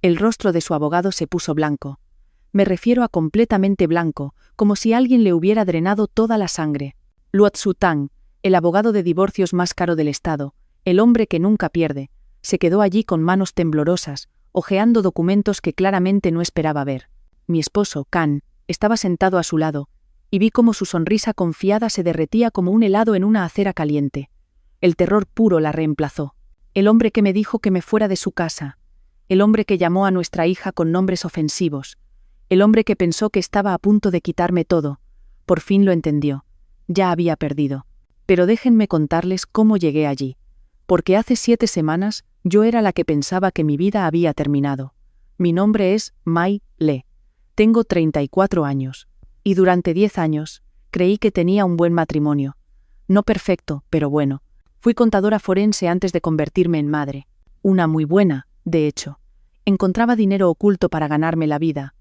El rostro de su abogado se puso blanco. Me refiero a completamente blanco, como si alguien le hubiera drenado toda la sangre. Luo Tzu-Tang, el abogado de divorcios más caro del estado, el hombre que nunca pierde, se quedó allí con manos temblorosas, hojeando documentos que claramente no esperaba ver. Mi esposo, Kan, estaba sentado a su lado, y vi cómo su sonrisa confiada se derretía como un helado en una acera caliente. El terror puro la reemplazó. El hombre que me dijo que me fuera de su casa. El hombre que llamó a nuestra hija con nombres ofensivos. El hombre que pensó que estaba a punto de quitarme todo. Por fin lo entendió. Ya había perdido. Pero déjenme contarles cómo llegué allí. Porque hace 7 semanas, yo era la que pensaba que mi vida había terminado. Mi nombre es Mai Le. Tengo 34 años. Y durante 10 años, creí que tenía un buen matrimonio. No perfecto, pero bueno. Fui contadora forense antes de convertirme en madre. Una muy buena, de hecho. Encontraba dinero oculto para ganarme la vida.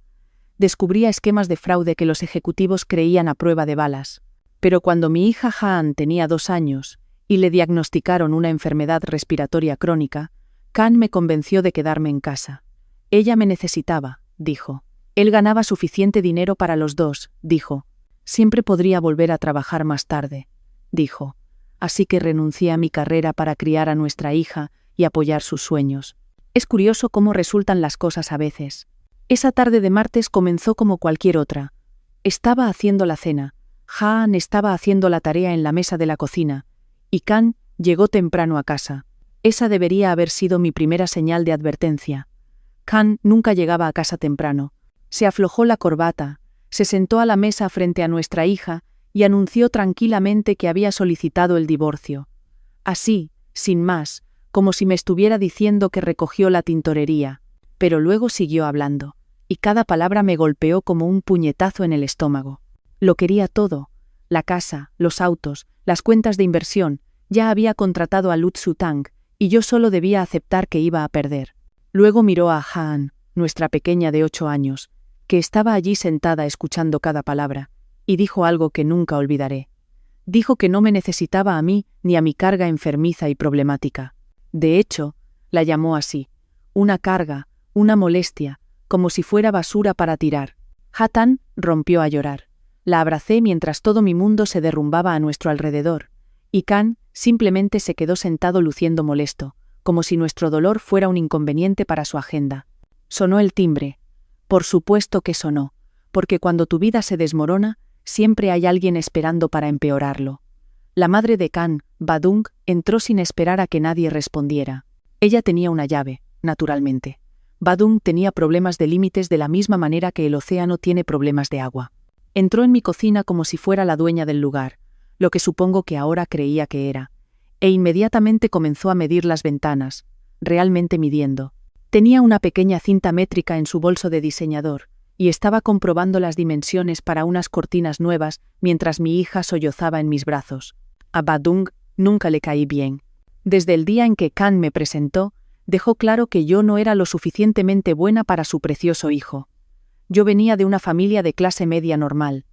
Descubría esquemas de fraude que los ejecutivos creían a prueba de balas. Pero cuando mi hija Han tenía 2 años, y le diagnosticaron una enfermedad respiratoria crónica, Kan me convenció de quedarme en casa. Ella me necesitaba, dijo. Él ganaba suficiente dinero para los dos, dijo. Siempre podría volver a trabajar más tarde, dijo. Así que renuncié a mi carrera para criar a nuestra hija y apoyar sus sueños. Es curioso cómo resultan las cosas a veces. Esa tarde de martes comenzó como cualquier otra. Estaba haciendo la cena. Han estaba haciendo la tarea en la mesa de la cocina, y Kan llegó temprano a casa. Esa debería haber sido mi primera señal de advertencia. Kan nunca llegaba a casa temprano. Se aflojó la corbata, se sentó a la mesa frente a nuestra hija y anunció tranquilamente que había solicitado el divorcio. Así, sin más, como si me estuviera diciendo que recogió la tintorería. Pero luego siguió hablando, y cada palabra me golpeó como un puñetazo en el estómago. Lo quería todo. La casa, los autos, las cuentas de inversión. Ya había contratado a Luo Tzu-Tang, y yo solo debía aceptar que iba a perder. Luego miró a Han, nuestra pequeña de 8 años, que estaba allí sentada escuchando cada palabra, y dijo algo que nunca olvidaré. Dijo que no me necesitaba a mí ni a mi carga enfermiza y problemática. De hecho, la llamó así. Una carga, una molestia, como si fuera basura para tirar. Han rompió a llorar. La abracé mientras todo mi mundo se derrumbaba a nuestro alrededor, y Kan simplemente se quedó sentado luciendo molesto, como si nuestro dolor fuera un inconveniente para su agenda. Sonó el timbre. Por supuesto que sonó, porque cuando tu vida se desmorona, siempre hay alguien esperando para empeorarlo. La madre de Kan, Badung, entró sin esperar a que nadie respondiera. Ella tenía una llave, naturalmente. Badung tenía problemas de límites de la misma manera que el océano tiene problemas de agua. Entró en mi cocina como si fuera la dueña del lugar, lo que supongo que ahora creía que era, e inmediatamente comenzó a medir las ventanas, realmente midiendo. Tenía una pequeña cinta métrica en su bolso de diseñador, y estaba comprobando las dimensiones para unas cortinas nuevas mientras mi hija sollozaba en mis brazos. A Badung nunca le caí bien. Desde el día en que Kan me presentó, dejó claro que yo no era lo suficientemente buena para su precioso hijo. Yo venía de una familia de clase media normal.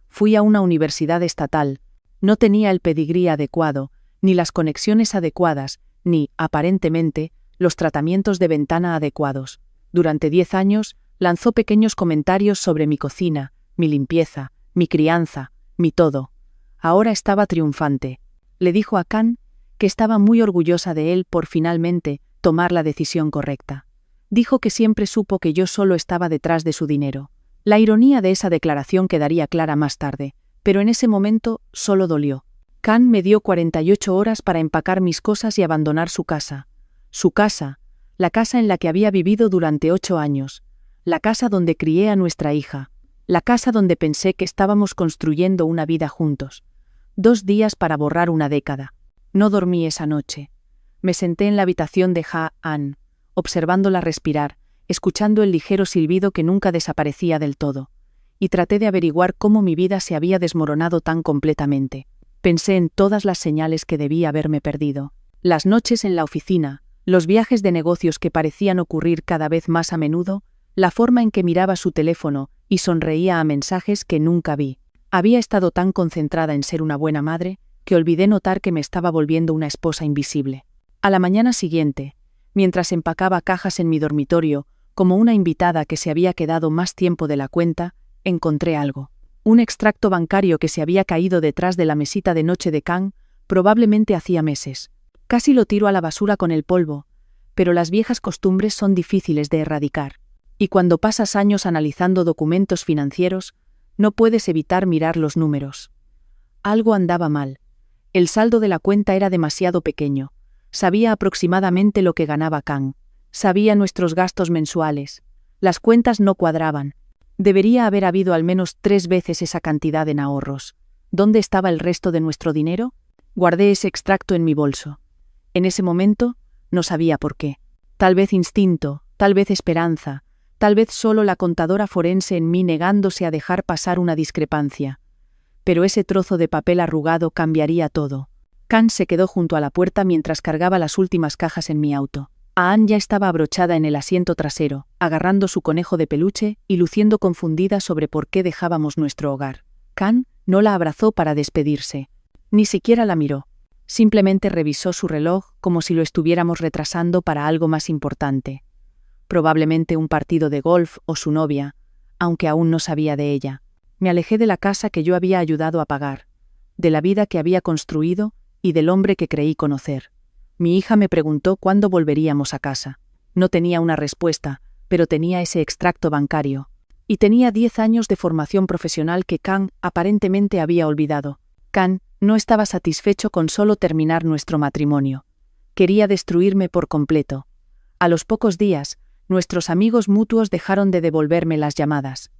Fui a una universidad estatal. No tenía el pedigrí adecuado, ni las conexiones adecuadas, ni, aparentemente, los tratamientos de ventana adecuados. Durante 10 años, lanzó pequeños comentarios sobre mi cocina, mi limpieza, mi crianza, mi todo. Ahora estaba triunfante. Le dijo a Kan que estaba muy orgullosa de él por finalmente tomar la decisión correcta. Dijo que siempre supo que yo solo estaba detrás de su dinero. La ironía de esa declaración quedaría clara más tarde, pero en ese momento solo dolió. Kan me dio 48 horas para empacar mis cosas y abandonar su casa. Su casa, la casa en la que había vivido durante 8 años, la casa donde crié a nuestra hija, la casa donde pensé que estábamos construyendo una vida juntos. 2 días para borrar una década. No dormí esa noche. Me senté en la habitación de Han, observándola respirar, escuchando el ligero silbido que nunca desaparecía del todo, y traté de averiguar cómo mi vida se había desmoronado tan completamente. Pensé en todas las señales que debía haberme perdido. Las noches en la oficina, los viajes de negocios que parecían ocurrir cada vez más a menudo, la forma en que miraba su teléfono y sonreía a mensajes que nunca vi. Había estado tan concentrada en ser una buena madre que olvidé notar que me estaba volviendo una esposa invisible. A la mañana siguiente, mientras empacaba cajas en mi dormitorio, Como una invitada que se había quedado más tiempo de la cuenta, encontré algo. Un extracto bancario que se había caído detrás de la mesita de noche de Kang, probablemente hacía meses. Casi lo tiro a la basura con el polvo, pero las viejas costumbres son difíciles de erradicar. Y cuando pasas años analizando documentos financieros, no puedes evitar mirar los números. Algo andaba mal. El saldo de la cuenta era demasiado pequeño. Sabía aproximadamente lo que ganaba Kang. Sabía nuestros gastos mensuales. Las cuentas no cuadraban. Debería haber habido al menos 3 veces esa cantidad en ahorros. ¿Dónde estaba el resto de nuestro dinero? Guardé ese extracto en mi bolso. En ese momento, no sabía por qué. Tal vez instinto, tal vez esperanza, tal vez solo la contadora forense en mí negándose a dejar pasar una discrepancia. Pero ese trozo de papel arrugado cambiaría todo. Kang se quedó junto a la puerta mientras cargaba las últimas cajas en mi auto. Ann ya estaba abrochada en el asiento trasero, agarrando su conejo de peluche y luciendo confundida sobre por qué dejábamos nuestro hogar. Kang no la abrazó para despedirse. Ni siquiera la miró. Simplemente revisó su reloj como si lo estuviéramos retrasando para algo más importante. Probablemente un partido de golf o su novia, aunque aún no sabía de ella. Me alejé de la casa que yo había ayudado a pagar, de la vida que había construido y del hombre que creí conocer. Mi hija me preguntó cuándo volveríamos a casa. No tenía una respuesta, pero tenía ese extracto bancario. Y tenía 10 años de formación profesional que Kang aparentemente había olvidado. Kang no estaba satisfecho con solo terminar nuestro matrimonio. Quería destruirme por completo. A los pocos días, nuestros amigos mutuos dejaron de devolverme las llamadas.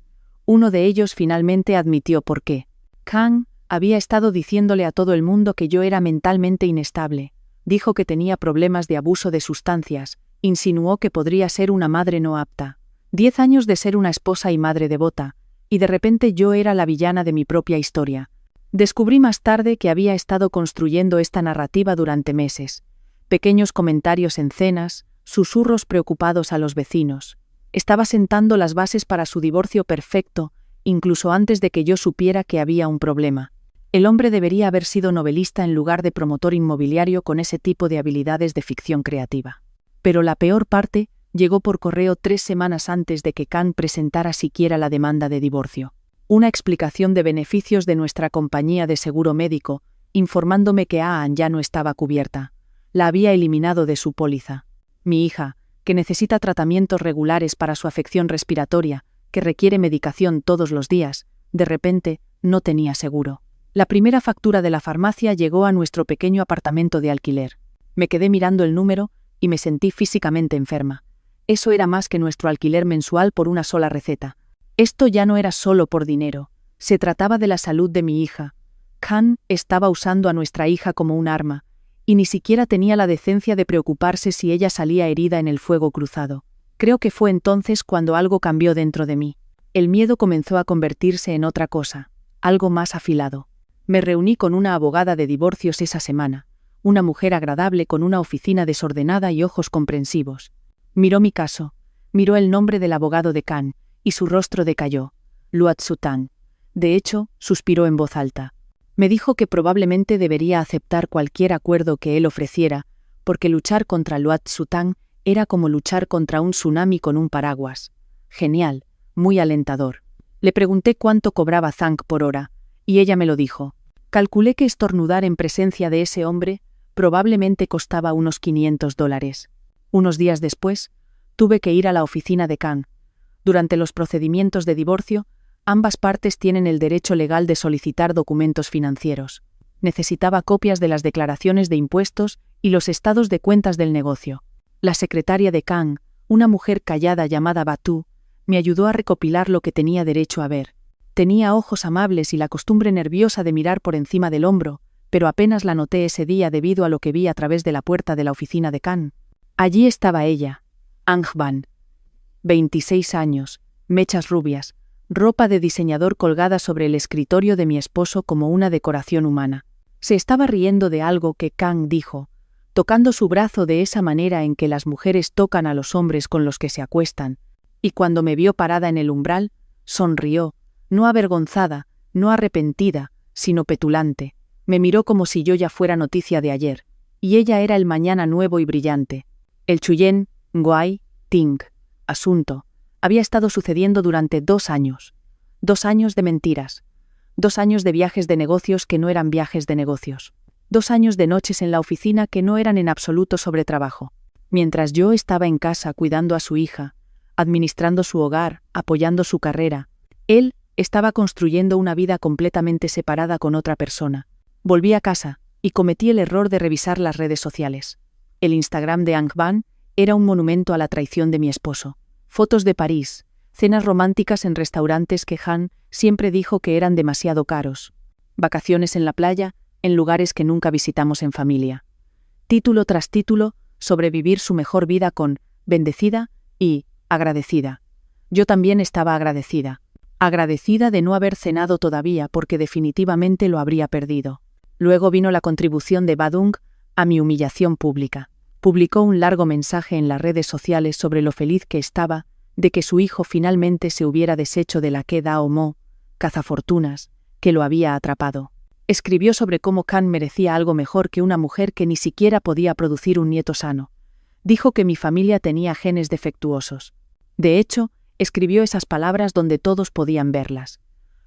Uno de ellos finalmente admitió por qué. Kang había estado diciéndole a todo el mundo que yo era mentalmente inestable. Dijo que tenía problemas de abuso de sustancias, insinuó que podría ser una madre no apta. 10 años de ser una esposa y madre devota, y de repente yo era la villana de mi propia historia. Descubrí más tarde que había estado construyendo esta narrativa durante meses. Pequeños comentarios en cenas, susurros preocupados a los vecinos. Estaba sentando las bases para su divorcio perfecto, incluso antes de que yo supiera que había un problema. El hombre debería haber sido novelista en lugar de promotor inmobiliario con ese tipo de habilidades de ficción creativa. Pero la peor parte llegó por correo 3 semanas antes de que Kang presentara siquiera la demanda de divorcio. Una explicación de beneficios de nuestra compañía de seguro médico, informándome que Ann ya no estaba cubierta. La había eliminado de su póliza. Mi hija, que necesita tratamientos regulares para su afección respiratoria, que requiere medicación todos los días, de repente, no tenía seguro. La primera factura de la farmacia llegó a nuestro pequeño apartamento de alquiler. Me quedé mirando el número y me sentí físicamente enferma. Eso era más que nuestro alquiler mensual por una sola receta. Esto ya no era solo por dinero. Se trataba de la salud de mi hija. Kang estaba usando a nuestra hija como un arma, y ni siquiera tenía la decencia de preocuparse si ella salía herida en el fuego cruzado. Creo que fue entonces cuando algo cambió dentro de mí. El miedo comenzó a convertirse en otra cosa, algo más afilado. Me reuní con una abogada de divorcios esa semana, una mujer agradable con una oficina desordenada y ojos comprensivos. Miró mi caso, miró el nombre del abogado de Kang, y su rostro decayó. Luat Sutang. De hecho, suspiró en voz alta. Me dijo que probablemente debería aceptar cualquier acuerdo que él ofreciera, porque luchar contra Luat Sutang era como luchar contra un tsunami con un paraguas. Genial, muy alentador. Le pregunté cuánto cobraba Zhang por hora, y ella me lo dijo. Calculé que estornudar en presencia de ese hombre probablemente costaba unos $500. Unos días después, tuve que ir a la oficina de Kang. Durante los procedimientos de divorcio, ambas partes tienen el derecho legal de solicitar documentos financieros. Necesitaba copias de las declaraciones de impuestos y los estados de cuentas del negocio. La secretaria de Kang, una mujer callada llamada Batu, me ayudó a recopilar lo que tenía derecho a ver. Tenía ojos amables y la costumbre nerviosa de mirar por encima del hombro, pero apenas la noté ese día debido a lo que vi a través de la puerta de la oficina de Kang. Allí estaba ella, Angband. 26 años, mechas rubias, ropa de diseñador colgada sobre el escritorio de mi esposo como una decoración humana. Se estaba riendo de algo que Kang dijo, tocando su brazo de esa manera en que las mujeres tocan a los hombres con los que se acuestan, y cuando me vio parada en el umbral, sonrió, no avergonzada, no arrepentida, sino petulante. Me miró como si yo ya fuera noticia de ayer, y ella era el mañana nuevo y brillante. El Chuyen, Nguai, Ting. asunto había estado sucediendo durante 2 años. 2 años de mentiras. 2 años de viajes de negocios que no eran viajes de negocios. 2 años de noches en la oficina que no eran en absoluto sobre trabajo. Mientras yo estaba en casa cuidando a su hija, administrando su hogar, apoyando su carrera, él estaba construyendo una vida completamente separada con otra persona. Volví a casa y cometí el error de revisar las redes sociales. El Instagram de Anh Van era un monumento a la traición de mi esposo. Fotos de París, cenas románticas en restaurantes que Han siempre dijo que eran demasiado caros, vacaciones en la playa, en lugares que nunca visitamos en familia. Título tras título, sobrevivir su mejor vida con bendecida y agradecida. Yo también estaba agradecida. Agradecida de no haber cenado todavía porque definitivamente lo habría perdido. Luego vino la contribución de Badung a mi humillación pública. Publicó un largo mensaje en las redes sociales sobre lo feliz que estaba de que su hijo finalmente se hubiera deshecho de la que Dao Mo, cazafortunas, que lo había atrapado. Escribió sobre cómo Khan merecía algo mejor que una mujer que ni siquiera podía producir un nieto sano. Dijo que mi familia tenía genes defectuosos. De hecho, escribió esas palabras donde todos podían verlas.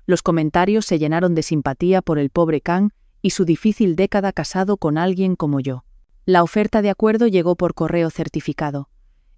Los comentarios se llenaron de simpatía por el pobre Khan y su difícil década casado con alguien como yo. La oferta de acuerdo llegó por correo certificado.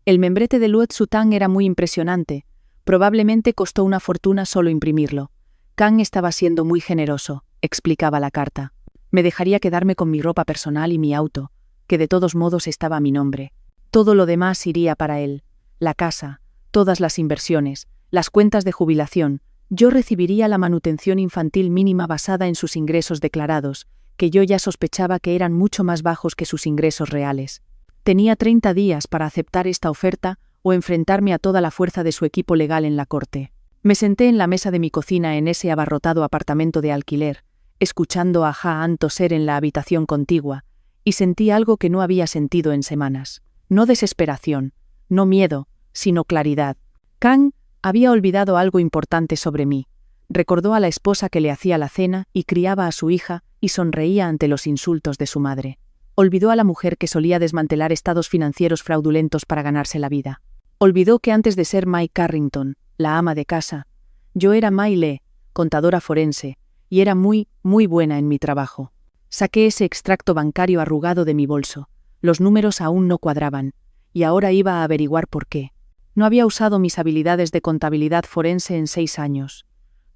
El membrete de Luot Sutang era muy impresionante. Probablemente costó una fortuna solo imprimirlo. Khan estaba siendo muy generoso, explicaba la carta. Me dejaría quedarme con mi ropa personal y mi auto, que de todos modos estaba a mi nombre. Todo lo demás iría para él. La casa, todas las inversiones, las cuentas de jubilación. Yo recibiría la manutención infantil mínima basada en sus ingresos declarados, que yo ya sospechaba que eran mucho más bajos que sus ingresos reales. Tenía 30 días para aceptar esta oferta o enfrentarme a toda la fuerza de su equipo legal en la corte. Me senté en la mesa de mi cocina en ese abarrotado apartamento de alquiler, escuchando a Ha-an toser en la habitación contigua, y sentí algo que no había sentido en semanas. No desesperación, no miedo, sino claridad. Khan había olvidado algo importante sobre mí. Recordó a la esposa que le hacía la cena y criaba a su hija y sonreía ante los insultos de su madre. Olvidó a la mujer que solía desmantelar estados financieros fraudulentos para ganarse la vida. Olvidó que antes de ser Mai Carrington, la ama de casa, yo era Mai Le, contadora forense, y era muy, muy buena en mi trabajo. Saqué ese extracto bancario arrugado de mi bolso. Los números aún no cuadraban, y ahora iba a averiguar por qué. No había usado mis habilidades de contabilidad forense en 6 años.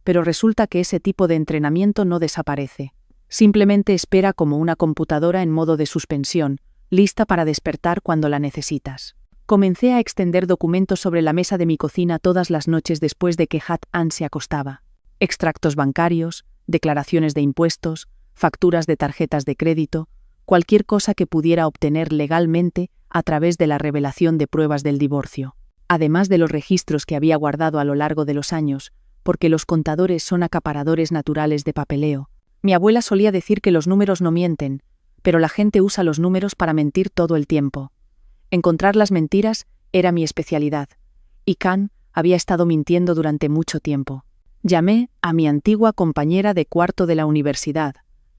Pero resulta que ese tipo de entrenamiento no desaparece. Simplemente espera como una computadora en modo de suspensión, lista para despertar cuando la necesitas. Comencé a extender documentos sobre la mesa de mi cocina todas las noches después de que Ha-an se acostaba. Extractos bancarios, declaraciones de impuestos, facturas de tarjetas de crédito, cualquier cosa que pudiera obtener legalmente a través de la revelación de pruebas del divorcio. Además de los registros que había guardado a lo largo de los años, porque los contadores son acaparadores naturales de papeleo. Mi abuela solía decir que los números no mienten, pero la gente usa los números para mentir todo el tiempo. Encontrar las mentiras era mi especialidad, y Khan había estado mintiendo durante mucho tiempo. Llamé a mi antigua compañera de cuarto de la universidad,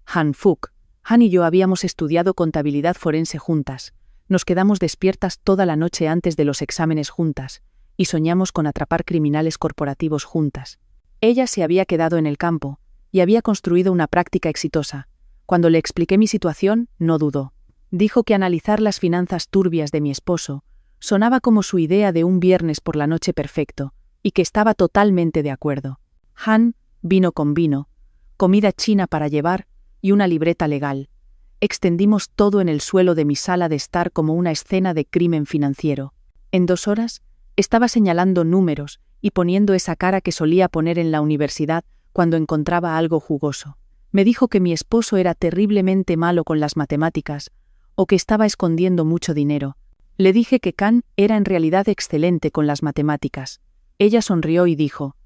Han Fuk. Han y yo habíamos estudiado contabilidad forense juntas. Nos quedamos despiertas toda la noche antes de los exámenes juntas, y soñamos con atrapar criminales corporativos juntas. Ella se había quedado en el campo, y había construido una práctica exitosa. Cuando le expliqué mi situación, no dudó. Dijo que analizar las finanzas turbias de mi esposo sonaba como su idea de un viernes por la noche perfecto, y que estaba totalmente de acuerdo. Han, vino con vino, comida china para llevar y una libreta legal. Extendimos todo en el suelo de mi sala de estar como una escena de crimen financiero. En 2 horas, estaba señalando números y poniendo esa cara que solía poner en la universidad cuando encontraba algo jugoso. Me dijo que mi esposo era terriblemente malo con las matemáticas o que estaba escondiendo mucho dinero. Le dije que Khan era en realidad excelente con las matemáticas. Ella sonrió y dijo: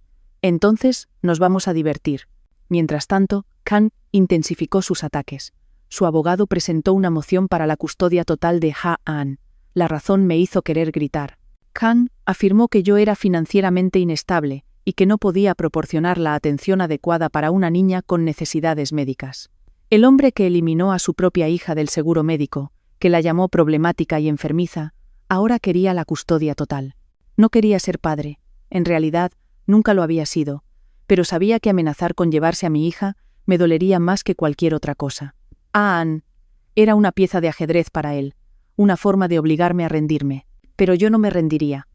«Entonces nos vamos a divertir». Mientras tanto, Khan intensificó sus ataques. Su abogado presentó una moción para la custodia total de Ha-an. La razón me hizo querer gritar. Khan afirmó que yo era financieramente inestable y que no podía proporcionar la atención adecuada para una niña con necesidades médicas. El hombre que eliminó a su propia hija del seguro médico, que la llamó problemática y enfermiza, ahora quería la custodia total. No quería ser padre. En realidad, nunca lo había sido. Pero sabía que amenazar con llevarse a mi hija me dolería más que cualquier otra cosa. Anne era una pieza de ajedrez para él, una forma de obligarme a rendirme. Pero yo no me rendiría.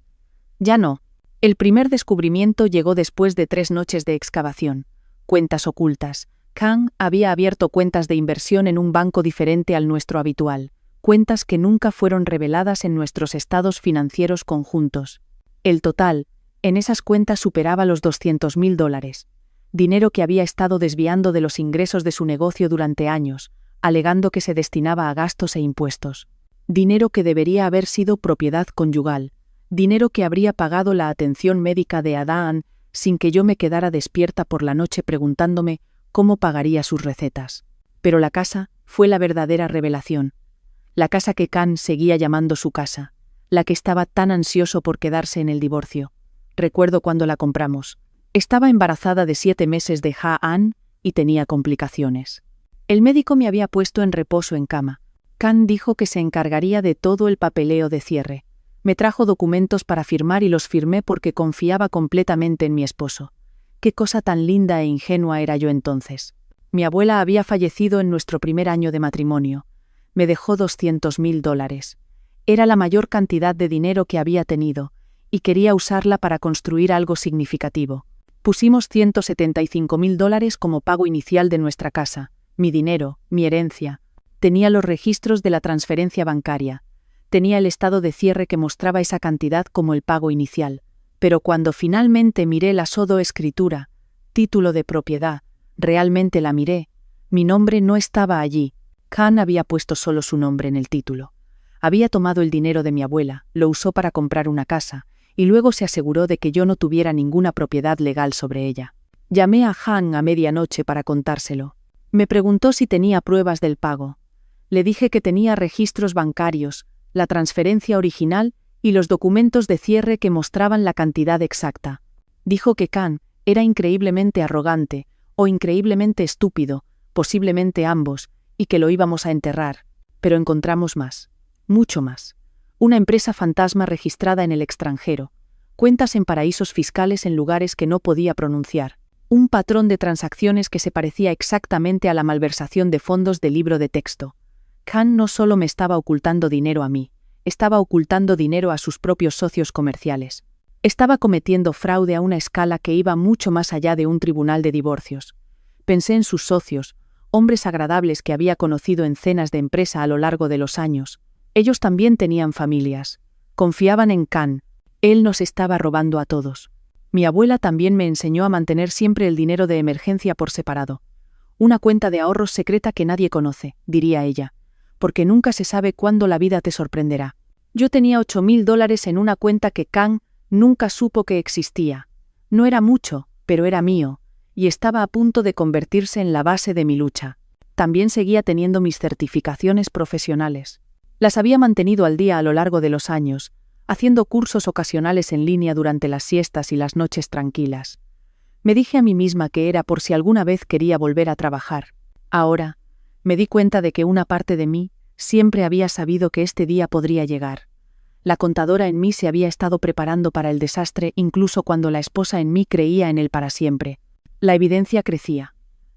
Ya no. El primer descubrimiento llegó después de 3 noches de excavación. Cuentas ocultas. Kang había abierto cuentas de inversión en un banco diferente al nuestro habitual, cuentas que nunca fueron reveladas en nuestros estados financieros conjuntos. El total, en esas cuentas superaba los $200.000, dinero que había estado desviando de los ingresos de su negocio durante años, alegando que se destinaba a gastos e impuestos. Dinero que debería haber sido propiedad conyugal, dinero que habría pagado la atención médica de Adán sin que yo me quedara despierta por la noche preguntándome cómo pagaría sus recetas. Pero la casa fue la verdadera revelación. La casa que Kang seguía llamando su casa, la que estaba tan ansioso por quedarse en el divorcio. Recuerdo cuando la compramos. Estaba embarazada de 7 meses de Ha-An y tenía complicaciones. El médico me había puesto en reposo en cama. Kang dijo que se encargaría de todo el papeleo de cierre. Me trajo documentos para firmar y los firmé porque confiaba completamente en mi esposo. Qué cosa tan linda e ingenua era yo entonces. Mi abuela había fallecido en nuestro primer año de matrimonio. Me dejó $200.000. Era la mayor cantidad de dinero que había tenido, y quería usarla para construir algo significativo. Pusimos $175.000 como pago inicial de nuestra casa, mi dinero, mi herencia. Tenía los registros de la transferencia bancaria. Tenía el estado de cierre que mostraba esa cantidad como el pago inicial. Pero cuando finalmente miré la escritura, título de propiedad, realmente la miré, mi nombre no estaba allí. Kang había puesto solo su nombre en el título. Había tomado el dinero de mi abuela, lo usó para comprar una casa, y luego se aseguró de que yo no tuviera ninguna propiedad legal sobre ella. Llamé a Han a medianoche para contárselo. Me preguntó si tenía pruebas del pago. Le dije que tenía registros bancarios, la transferencia original y los documentos de cierre que mostraban la cantidad exacta. Dijo que Kang era increíblemente arrogante, o increíblemente estúpido, posiblemente ambos, y que lo íbamos a enterrar. Pero encontramos más. Mucho más. Una empresa fantasma registrada en el extranjero. Cuentas en paraísos fiscales en lugares que no podía pronunciar. Un patrón de transacciones que se parecía exactamente a la malversación de fondos del libro de texto. Kang no solo me estaba ocultando dinero a mí, estaba ocultando dinero a sus propios socios comerciales. Estaba cometiendo fraude a una escala que iba mucho más allá de un tribunal de divorcios. Pensé en sus socios, hombres agradables que había conocido en cenas de empresa a lo largo de los años. Ellos también tenían familias. Confiaban en Kang. Él nos estaba robando a todos. Mi abuela también me enseñó a mantener siempre el dinero de emergencia por separado. Una cuenta de ahorros secreta que nadie conoce, diría ella, porque nunca se sabe cuándo la vida te sorprenderá. Yo tenía $8.000 en una cuenta que Kang nunca supo que existía. No era mucho, pero era mío, y estaba a punto de convertirse en la base de mi lucha. También seguía teniendo mis certificaciones profesionales. Las había mantenido al día a lo largo de los años, haciendo cursos ocasionales en línea durante las siestas y las noches tranquilas. Me dije a mí misma que era por si alguna vez quería volver a trabajar. Ahora, me di cuenta de que una parte de mí siempre había sabido que este día podría llegar. La contadora en mí se había estado preparando para el desastre incluso cuando la esposa en mí creía en él para siempre. La evidencia crecía.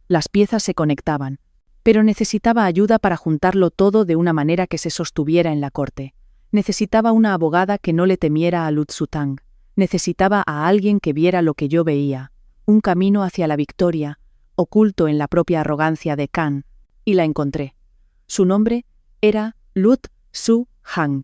Las piezas se conectaban. Pero necesitaba ayuda para juntarlo todo de una manera que se sostuviera en la corte. Necesitaba una abogada que no le temiera a Luotsutang. Necesitaba a alguien que viera lo que yo veía. Un camino hacia la victoria, oculto en la propia arrogancia de Kang. Y la encontré. Su nombre era Luotsutang.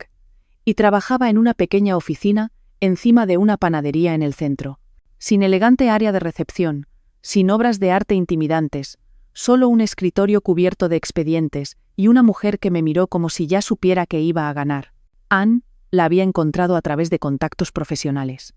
Y trabajaba en una pequeña oficina encima de una panadería en el centro. Sin elegante área de recepción, sin obras de arte intimidantes, solo un escritorio cubierto de expedientes y una mujer que me miró como si ya supiera que iba a ganar. Anne la había encontrado a través de contactos profesionales.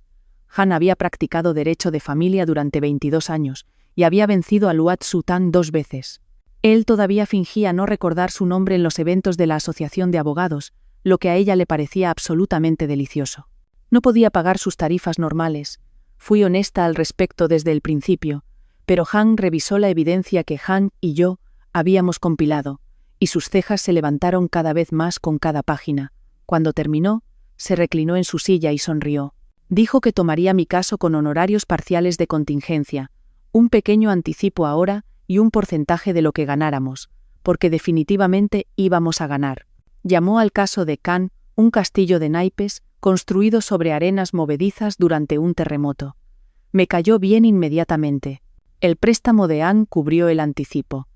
Han había practicado derecho de familia durante 22 años y había vencido a Luotsutang 2 veces. Él todavía fingía no recordar su nombre en los eventos de la asociación de abogados, lo que a ella le parecía absolutamente delicioso. No podía pagar sus tarifas normales. Fui honesta al respecto desde el principio, pero Han revisó la evidencia que Han y yo habíamos compilado, y sus cejas se levantaron cada vez más con cada página. Cuando terminó, se reclinó en su silla y sonrió. Dijo que tomaría mi caso con honorarios parciales de contingencia, un pequeño anticipo ahora y un porcentaje de lo que ganáramos, porque definitivamente íbamos a ganar. Llamó al caso de Khan un castillo de naipes construido sobre arenas movedizas durante un terremoto. Me cayó bien inmediatamente. El préstamo de Ann cubrió el anticipo.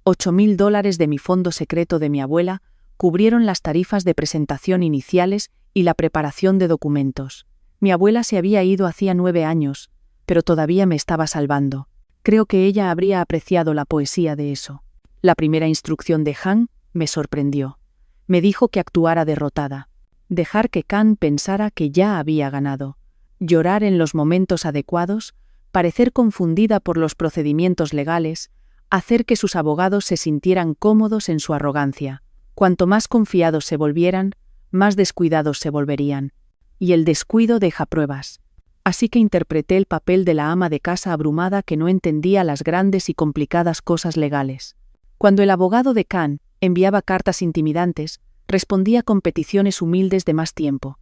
$8.000 de mi fondo secreto de mi abuela cubrieron las tarifas de presentación iniciales y la preparación de documentos. Mi abuela se había ido hacía 9 años, pero todavía me estaba salvando. Creo que ella habría apreciado la poesía de eso. La primera instrucción de Han me sorprendió. Me dijo que actuara derrotada. Dejar que Khan pensara que ya había ganado. Llorar en los momentos adecuados, parecer confundida por los procedimientos legales, hacer que sus abogados se sintieran cómodos en su arrogancia. Cuanto más confiados se volvieran, más descuidados se volverían. Y el descuido deja pruebas. Así que interpreté el papel de la ama de casa abrumada que no entendía las grandes y complicadas cosas legales. Cuando el abogado de Khan enviaba cartas intimidantes, respondía con peticiones humildes de más tiempo.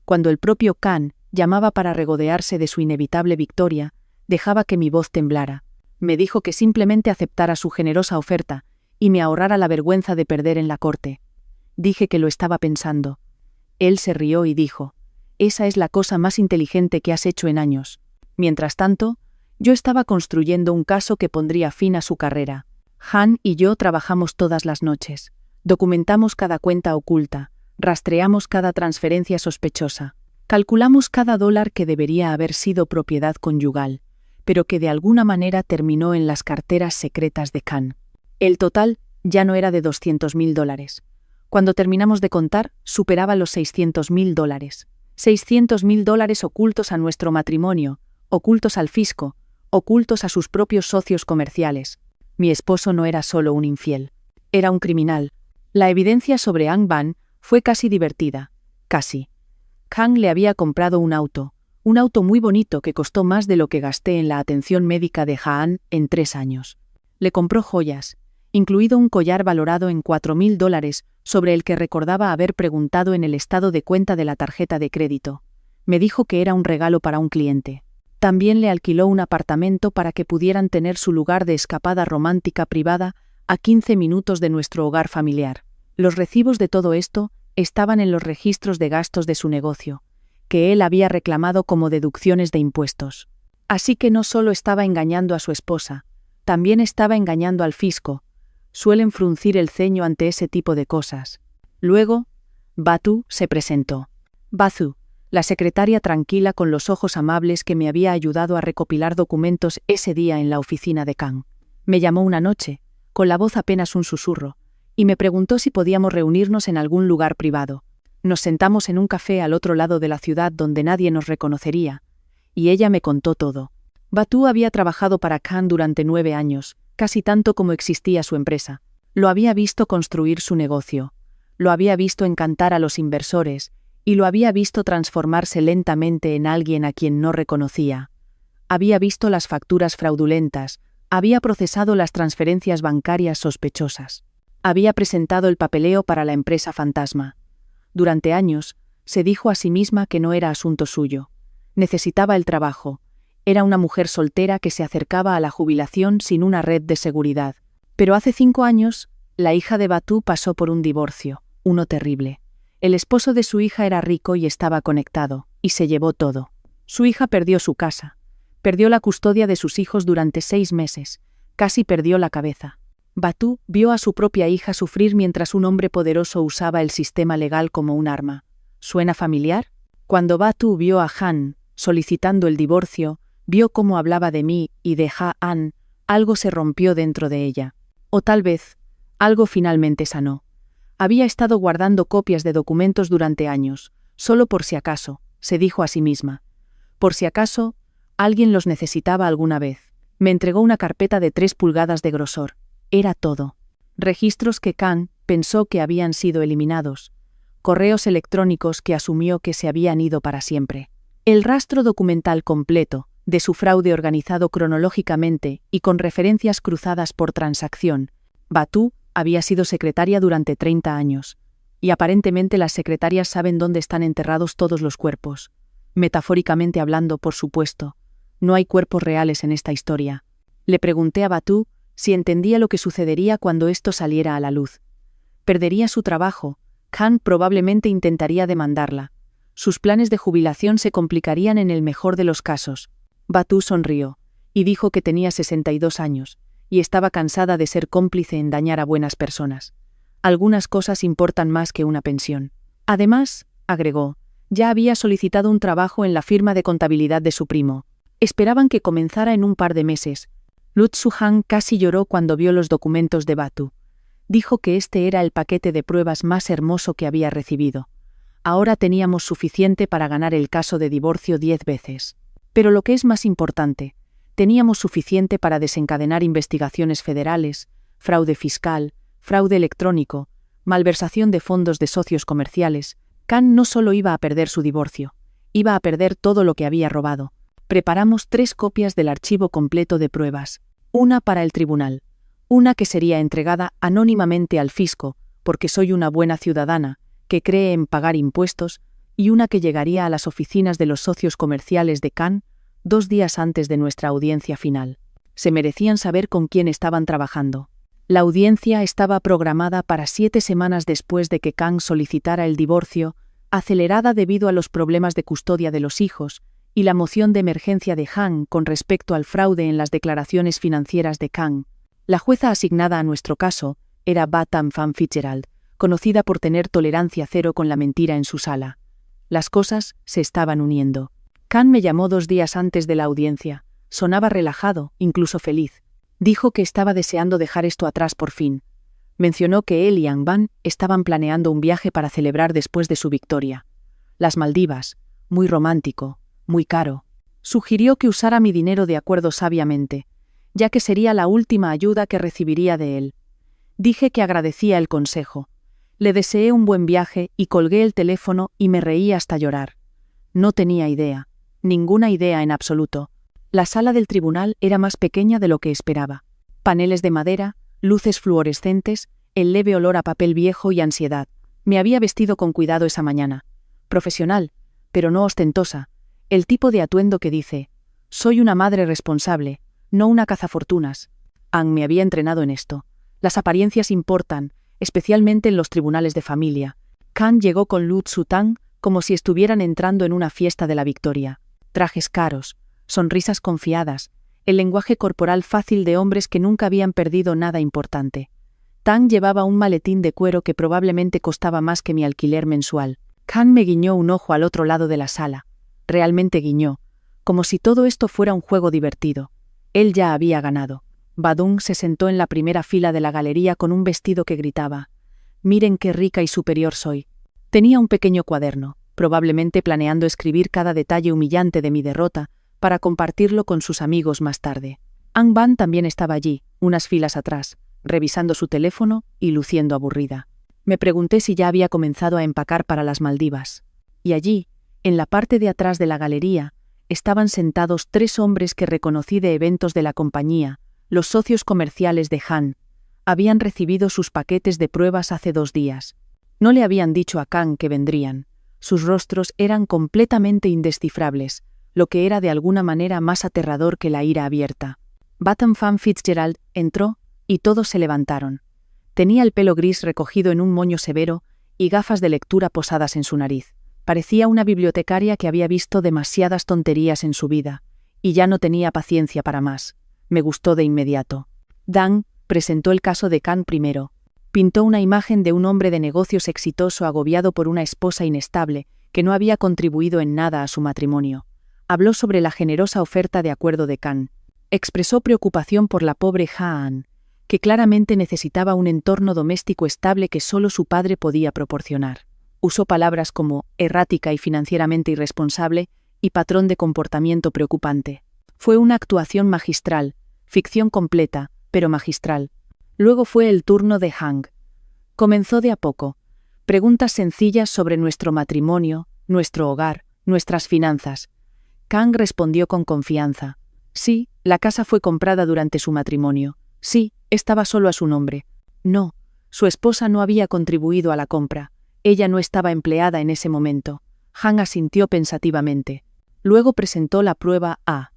Cuando el propio Khan llamaba para regodearse de su inevitable victoria, dejaba que mi voz temblara. Me dijo que simplemente aceptara su generosa oferta y me ahorrara la vergüenza de perder en la corte. Dije que lo estaba pensando. Él se rió y dijo: «Esa es la cosa más inteligente que has hecho en años». Mientras tanto, yo estaba construyendo un caso que pondría fin a su carrera. Han y yo trabajamos todas las noches. Documentamos cada cuenta oculta, rastreamos cada transferencia sospechosa, calculamos cada dólar que debería haber sido propiedad conyugal, pero que de alguna manera terminó en las carteras secretas de Khan. El total ya no era de $200.000. Cuando terminamos de contar, superaba los $600.000. $600.000 ocultos a nuestro matrimonio, ocultos al fisco, ocultos a sus propios socios comerciales. Mi esposo no era solo un infiel, era un criminal. La evidencia sobre Anh Van fue casi divertida, casi. Khan le había comprado un auto muy bonito que costó más de lo que gasté en la atención médica de Jaan en 3 años. Le compró joyas, incluido un collar valorado en $4.000, sobre el que recordaba haber preguntado en el estado de cuenta de la tarjeta de crédito. Me dijo que era un regalo para un cliente. También le alquiló un apartamento para que pudieran tener su lugar de escapada romántica privada a 15 minutos de nuestro hogar familiar. Los recibos de todo esto estaban en los registros de gastos de su negocio, que él había reclamado como deducciones de impuestos. Así que no solo estaba engañando a su esposa, también estaba engañando al fisco. Suelen fruncir el ceño ante ese tipo de cosas. Luego, Batu se presentó. Bazu, la secretaria tranquila con los ojos amables que me había ayudado a recopilar documentos ese día en la oficina de Khan. Me llamó una noche, con la voz apenas un susurro, y me preguntó si podíamos reunirnos en algún lugar privado. Nos sentamos en un café al otro lado de la ciudad donde nadie nos reconocería, y ella me contó todo. Batu había trabajado para Khan durante 9 años, casi tanto como existía su empresa. Lo había visto construir su negocio, lo había visto encantar a los inversores, y lo había visto transformarse lentamente en alguien a quien no reconocía. Había visto las facturas fraudulentas, había procesado las transferencias bancarias sospechosas. Había presentado el papeleo para la empresa fantasma. Durante años, se dijo a sí misma que no era asunto suyo. Necesitaba el trabajo. Era una mujer soltera que se acercaba a la jubilación sin una red de seguridad. Pero hace 5 años, la hija de Batu pasó por un divorcio, uno terrible. El esposo de su hija era rico y estaba conectado, y se llevó todo. Su hija perdió su casa. Perdió la custodia de sus hijos durante 6 meses. Casi perdió la cabeza. Batu vio a su propia hija sufrir mientras un hombre poderoso usaba el sistema legal como un arma. ¿Suena familiar? Cuando Batu vio a Han solicitando el divorcio, vio cómo hablaba de mí y de Han, algo se rompió dentro de ella. O tal vez, algo finalmente sanó. Había estado guardando copias de documentos durante años, solo por si acaso, se dijo a sí misma. Por si acaso, alguien los necesitaba alguna vez. Me entregó una carpeta de 3 pulgadas de grosor. Era todo. Registros que Khan pensó que habían sido eliminados. Correos electrónicos que asumió que se habían ido para siempre. El rastro documental completo de su fraude organizado cronológicamente y con referencias cruzadas por transacción. Batu había sido secretaria durante 30 años, y aparentemente las secretarias saben dónde están enterrados todos los cuerpos. Metafóricamente hablando, por supuesto. No hay cuerpos reales en esta historia. Le pregunté a Batu si entendía lo que sucedería cuando esto saliera a la luz. Perdería su trabajo. Khan probablemente intentaría demandarla. Sus planes de jubilación se complicarían en el mejor de los casos. Batu sonrió y dijo que tenía 62 años y estaba cansada de ser cómplice en dañar a buenas personas. Algunas cosas importan más que una pensión. Además, agregó, ya había solicitado un trabajo en la firma de contabilidad de su primo. Esperaban que comenzara en un par de meses. Lutsu-han casi lloró cuando vio los documentos de Batu. Dijo que este era el paquete de pruebas más hermoso que había recibido. Ahora teníamos suficiente para ganar el caso de divorcio 10 veces. Pero lo que es más importante, teníamos suficiente para desencadenar investigaciones federales, fraude fiscal, fraude electrónico, malversación de fondos de socios comerciales. Khan no solo iba a perder su divorcio, iba a perder todo lo que había robado. Preparamos 3 copias del archivo completo de pruebas, una para el tribunal, una que sería entregada anónimamente al fisco, porque soy una buena ciudadana, que cree en pagar impuestos, y una que llegaría a las oficinas de los socios comerciales de Khan 2 días antes de nuestra audiencia final. Se merecían saber con quién estaban trabajando. La audiencia estaba programada para 7 semanas después de que Khan solicitara el divorcio, acelerada debido a los problemas de custodia de los hijos, y la moción de emergencia de Han con respecto al fraude en las declaraciones financieras de Khan. La jueza asignada a nuestro caso era Batam Van Fitzgerald, conocida por tener tolerancia cero con la mentira en su sala. Las cosas se estaban uniendo. Khan me llamó 2 días antes de la audiencia. Sonaba relajado, incluso feliz. Dijo que estaba deseando dejar esto atrás por fin. Mencionó que él y Angban estaban planeando un viaje para celebrar después de su victoria. Las Maldivas, muy romántico, muy caro. Sugirió que usara mi dinero de acuerdo sabiamente, ya que sería la última ayuda que recibiría de él. Dije que agradecía el consejo. Le deseé un buen viaje y colgué el teléfono y me reí hasta llorar. No tenía idea, ninguna idea en absoluto. La sala del tribunal era más pequeña de lo que esperaba. Paneles de madera, luces fluorescentes, el leve olor a papel viejo y ansiedad. Me había vestido con cuidado esa mañana. Profesional, pero no ostentosa. El tipo de atuendo que dice, soy una madre responsable, no una cazafortunas. Ang me había entrenado en esto. Las apariencias importan, especialmente en los tribunales de familia. Khan llegó con Lutsu-tang como si estuvieran entrando en una fiesta de la victoria. Trajes caros, sonrisas confiadas, el lenguaje corporal fácil de hombres que nunca habían perdido nada importante. Tang llevaba un maletín de cuero que probablemente costaba más que mi alquiler mensual. Khan me guiñó un ojo al otro lado de la sala. Realmente guiñó, como si todo esto fuera un juego divertido. Él ya había ganado. Badung se sentó en la primera fila de la galería con un vestido que gritaba, «Miren qué rica y superior soy». Tenía un pequeño cuaderno, probablemente planeando escribir cada detalle humillante de mi derrota para compartirlo con sus amigos más tarde. Angban también estaba allí, unas filas atrás, revisando su teléfono y luciendo aburrida. Me pregunté si ya había comenzado a empacar para las Maldivas. Y allí, en la parte de atrás de la galería, estaban sentados 3 hombres que reconocí de eventos de la compañía, los socios comerciales de Han. Habían recibido sus paquetes de pruebas hace 2 días. No le habían dicho a Khan que vendrían. Sus rostros eran completamente indescifrables, lo que era de alguna manera más aterrador que la ira abierta. Batam Van Fitzgerald entró y todos se levantaron. Tenía el pelo gris recogido en un moño severo y gafas de lectura posadas en su nariz. Parecía una bibliotecaria que había visto demasiadas tonterías en su vida, y ya no tenía paciencia para más. Me gustó de inmediato. Dang presentó el caso de Khan primero. Pintó una imagen de un hombre de negocios exitoso agobiado por una esposa inestable que no había contribuido en nada a su matrimonio. Habló sobre la generosa oferta de acuerdo de Khan. Expresó preocupación por la pobre Han, que claramente necesitaba un entorno doméstico estable que solo su padre podía proporcionar. Usó palabras como errática y financieramente irresponsable y patrón de comportamiento preocupante. Fue una actuación magistral, ficción completa, pero magistral. Luego fue el turno de Hang. Comenzó de a poco. Preguntas sencillas sobre nuestro matrimonio, nuestro hogar, nuestras finanzas. Kang respondió con confianza. Sí, la casa fue comprada durante su matrimonio. Sí, estaba solo a su nombre. No, su esposa no había contribuido a la compra. Ella no estaba empleada en ese momento. Han asintió pensativamente. Luego presentó la prueba A.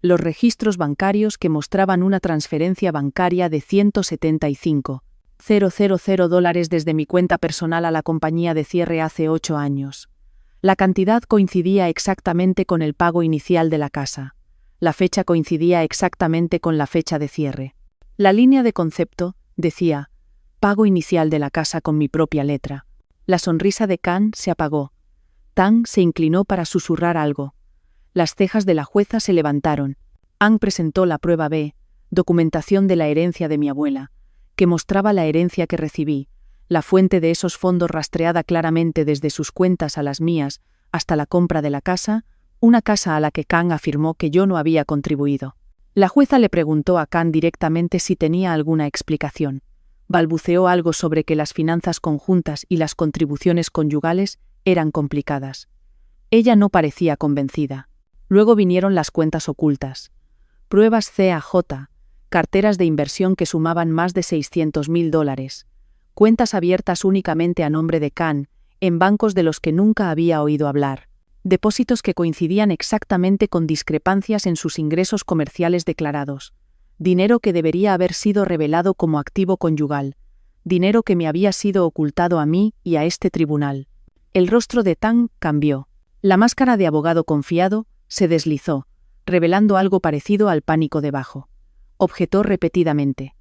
Los registros bancarios que mostraban una transferencia bancaria de $175,000 desde mi cuenta personal a la compañía de cierre hace 8 años. La cantidad coincidía exactamente con el pago inicial de la casa. La fecha coincidía exactamente con la fecha de cierre. La línea de concepto decía, pago inicial de la casa con mi propia letra. La sonrisa de Kang se apagó. Tang se inclinó para susurrar algo. Las cejas de la jueza se levantaron. Han presentó la prueba B, documentación de la herencia de mi abuela, que mostraba la herencia que recibí, la fuente de esos fondos rastreada claramente desde sus cuentas a las mías hasta la compra de la casa, una casa a la que Kang afirmó que yo no había contribuido. La jueza le preguntó a Kang directamente si tenía alguna explicación. Balbuceó algo sobre que las finanzas conjuntas y las contribuciones conyugales eran complicadas. Ella no parecía convencida. Luego vinieron las cuentas ocultas. Pruebas CAJ, carteras de inversión que sumaban más de $600,000, cuentas abiertas únicamente a nombre de Kang, en bancos de los que nunca había oído hablar, depósitos que coincidían exactamente con discrepancias en sus ingresos comerciales declarados, dinero que debería haber sido revelado como activo conyugal, dinero que me había sido ocultado a mí y a este tribunal. El rostro de Tang cambió. La máscara de abogado confiado se deslizó, revelando algo parecido al pánico debajo. Objetó repetidamente.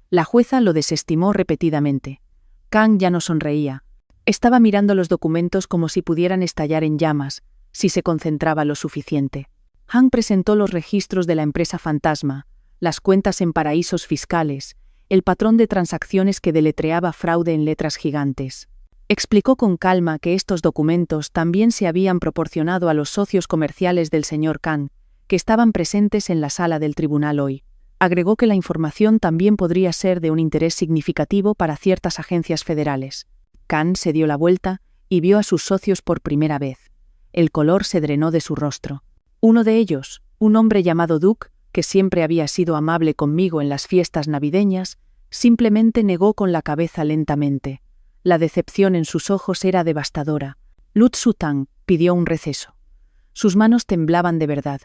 La jueza lo desestimó repetidamente. Kang ya no sonreía. Estaba mirando los documentos como si pudieran estallar en llamas, si se concentraba lo suficiente. Han presentó los registros de la empresa fantasma, las cuentas en paraísos fiscales, el patrón de transacciones que deletreaba fraude en letras gigantes. Explicó con calma que estos documentos también se habían proporcionado a los socios comerciales del señor Kang, que estaban presentes en la sala del tribunal hoy. Agregó que la información también podría ser de un interés significativo para ciertas agencias federales. Kang se dio la vuelta y vio a sus socios por primera vez. El color se drenó de su rostro. Uno de ellos, un hombre llamado Duke, que siempre había sido amable conmigo en las fiestas navideñas, simplemente negó con la cabeza lentamente. La decepción en sus ojos era devastadora. Lu Tzu-Tang pidió un receso. Sus manos temblaban de verdad.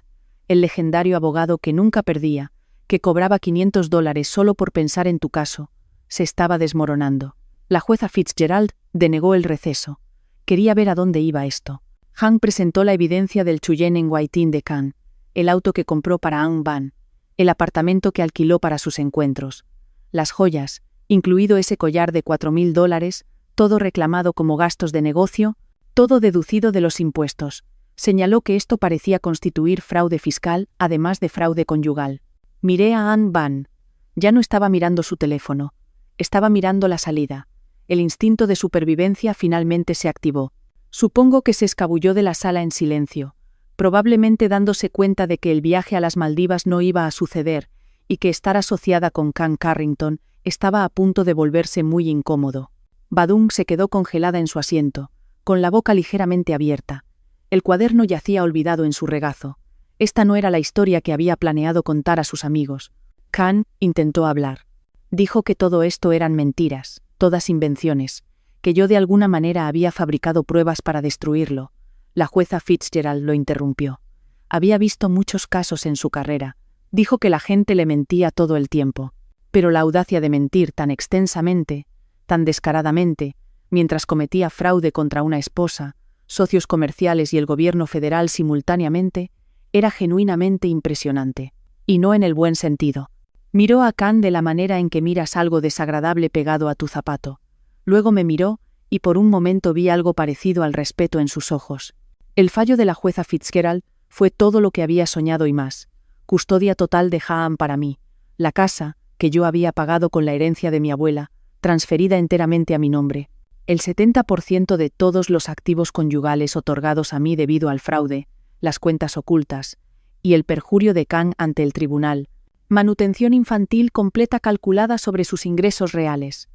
El legendario abogado que nunca perdía, que cobraba $500 solo por pensar en tu caso, se estaba desmoronando. La jueza Fitzgerald denegó el receso. Quería ver a dónde iba esto. Han presentó la evidencia del Cheyenne en Waitin de Kang, el auto que compró para Anh Van, el apartamento que alquiló para sus encuentros, las joyas, incluido ese collar de $4,000, todo reclamado como gastos de negocio, todo deducido de los impuestos. Señaló que esto parecía constituir fraude fiscal, además de fraude conyugal. Miré a Anh Van. Ya no estaba mirando su teléfono. Estaba mirando la salida. El instinto de supervivencia finalmente se activó. Supongo que se escabulló de la sala en silencio, probablemente dándose cuenta de que el viaje a las Maldivas no iba a suceder y que estar asociada con Kang Carrington estaba a punto de volverse muy incómodo. Badung se quedó congelada en su asiento, con la boca ligeramente abierta. El cuaderno yacía olvidado en su regazo. Esta no era la historia que había planeado contar a sus amigos. Kang intentó hablar. Dijo que todo esto eran mentiras, todas invenciones, que yo de alguna manera había fabricado pruebas para destruirlo. La jueza Fitzgerald lo interrumpió. Había visto muchos casos en su carrera. Dijo que la gente le mentía todo el tiempo. Pero la audacia de mentir tan extensamente, tan descaradamente, mientras cometía fraude contra una esposa, socios comerciales y el gobierno federal simultáneamente, era genuinamente impresionante. Y no en el buen sentido. Miró a Kang de la manera en que miras algo desagradable pegado a tu zapato. Luego me miró, y por un momento vi algo parecido al respeto en sus ojos. El fallo de la jueza Fitzgerald fue todo lo que había soñado y más. Custodia total de Han para mí. La casa, que yo había pagado con la herencia de mi abuela, transferida enteramente a mi nombre. El 70% de todos los activos conyugales otorgados a mí debido al fraude, las cuentas ocultas, y el perjurio de Kang ante el tribunal. Manutención infantil completa calculada sobre sus ingresos reales.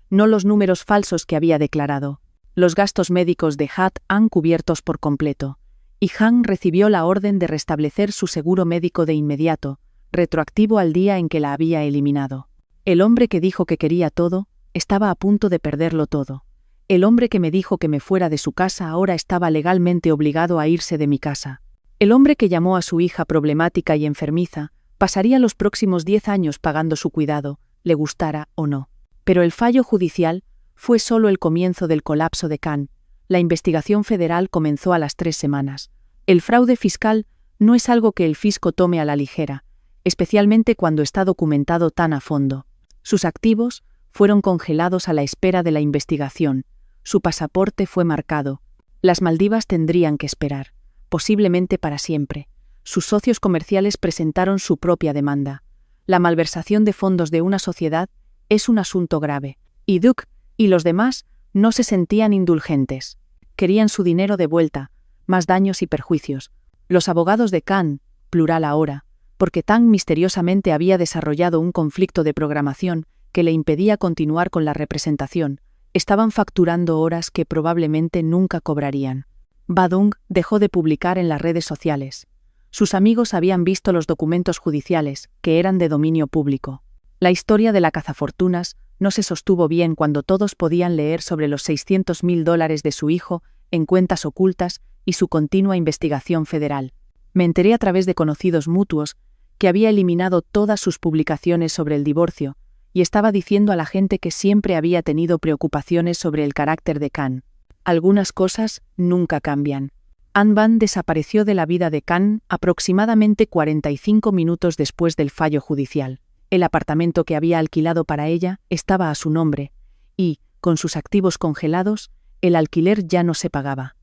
No los números falsos que había declarado. Los gastos médicos de Hat han cubiertos por completo. Y Han recibió la orden de restablecer su seguro médico de inmediato, retroactivo al día en que la había eliminado. El hombre que dijo que quería todo, estaba a punto de perderlo todo. El hombre que me dijo que me fuera de su casa ahora estaba legalmente obligado a irse de mi casa. El hombre que llamó a su hija problemática y enfermiza pasaría los próximos 10 años pagando su cuidado, le gustara o no. Pero el fallo judicial fue solo el comienzo del colapso de Khan. La investigación federal comenzó a las 3 semanas. El fraude fiscal no es algo que el fisco tome a la ligera, especialmente cuando está documentado tan a fondo. Sus activos fueron congelados a la espera de la investigación. Su pasaporte fue marcado. Las Maldivas tendrían que esperar, posiblemente para siempre. Sus socios comerciales presentaron su propia demanda. La malversación de fondos de una sociedad es un asunto grave, y Duke y los demás no se sentían indulgentes. Querían su dinero de vuelta, más daños y perjuicios. Los abogados de Khan, plural ahora, porque tan misteriosamente había desarrollado un conflicto de programación que le impedía continuar con la representación, estaban facturando horas que probablemente nunca cobrarían. Badung dejó de publicar en las redes sociales. Sus amigos habían visto los documentos judiciales, que eran de dominio público. La historia de la cazafortunas no se sostuvo bien cuando todos podían leer sobre los $600.000 de su hijo en cuentas ocultas y su continua investigación federal. Me enteré a través de conocidos mutuos que había eliminado todas sus publicaciones sobre el divorcio y estaba diciendo a la gente que siempre había tenido preocupaciones sobre el carácter de Khan. Algunas cosas nunca cambian. Anban desapareció de la vida de Khan aproximadamente 45 minutos después del fallo judicial. El apartamento que había alquilado para ella estaba a su nombre, y, con sus activos congelados, el alquiler ya no se pagaba.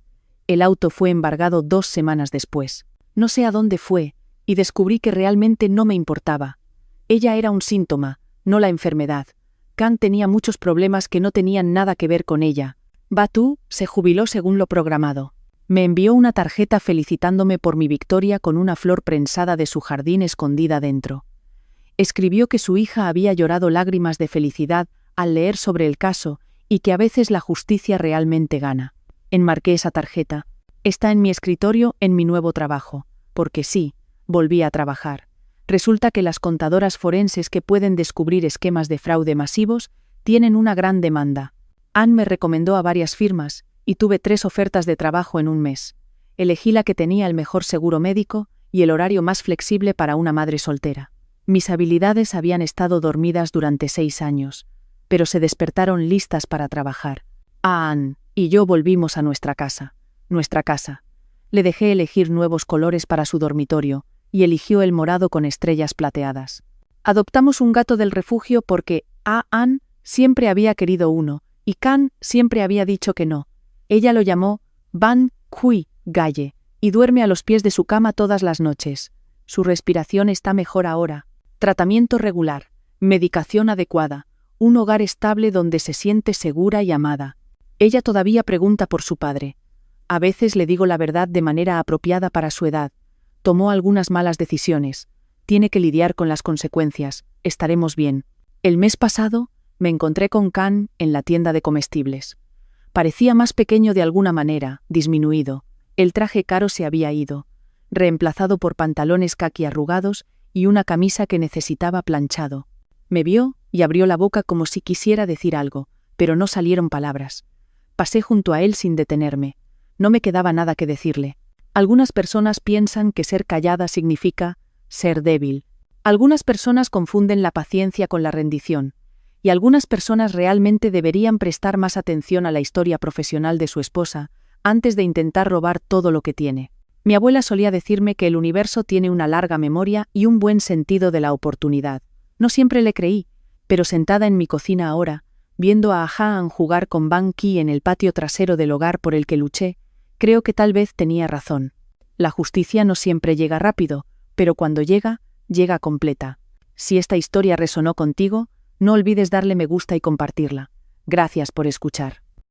El auto fue embargado 2 semanas después. No sé a dónde fue, y descubrí que realmente no me importaba. Ella era un síntoma, no la enfermedad. Khan tenía muchos problemas que no tenían nada que ver con ella. Batu se jubiló según lo programado. Me envió una tarjeta felicitándome por mi victoria con una flor prensada de su jardín escondida dentro. Escribió que su hija había llorado lágrimas de felicidad al leer sobre el caso y que a veces la justicia realmente gana. Enmarqué esa tarjeta. Está en mi escritorio en mi nuevo trabajo, porque sí, volví a trabajar. Resulta que las contadoras forenses que pueden descubrir esquemas de fraude masivos tienen una gran demanda. Ann me recomendó a varias firmas y tuve 3 ofertas de trabajo en un mes. Elegí la que tenía el mejor seguro médico y el horario más flexible para una madre soltera. Mis habilidades habían estado dormidas durante 6 años, pero se despertaron listas para trabajar. Ann y yo volvimos a nuestra casa. Le dejé elegir nuevos colores para su dormitorio, y eligió el morado con estrellas plateadas. Adoptamos un gato del refugio porque Ann siempre había querido uno, y Khan siempre había dicho que no. Ella lo llamó Ban Kui Gaye, y duerme a los pies de su cama todas las noches. Su respiración está mejor ahora. Tratamiento regular, medicación adecuada, un hogar estable donde se siente segura y amada. Ella todavía pregunta por su padre. A veces le digo la verdad de manera apropiada para su edad. Tomó algunas malas decisiones. Tiene que lidiar con las consecuencias. Estaremos bien. El mes pasado, me encontré con Khan en la tienda de comestibles. Parecía más pequeño de alguna manera, disminuido. El traje caro se había ido, reemplazado por pantalones caqui arrugados y una camisa que necesitaba planchado. Me vio y abrió la boca como si quisiera decir algo, pero no salieron palabras. Pasé junto a él sin detenerme. No me quedaba nada que decirle. Algunas personas piensan que ser callada significa ser débil. Algunas personas confunden la paciencia con la rendición. Y algunas personas realmente deberían prestar más atención a la historia profesional de su esposa antes de intentar robar todo lo que tiene. Mi abuela solía decirme que el universo tiene una larga memoria y un buen sentido de la oportunidad. No siempre le creí, pero sentada en mi cocina ahora, viendo a Ahaan jugar con Ban Ki en el patio trasero del hogar por el que luché, creo que tal vez tenía razón. La justicia no siempre llega rápido, pero cuando llega, llega completa. Si esta historia resonó contigo, no olvides darle me gusta y compartirla. Gracias por escuchar.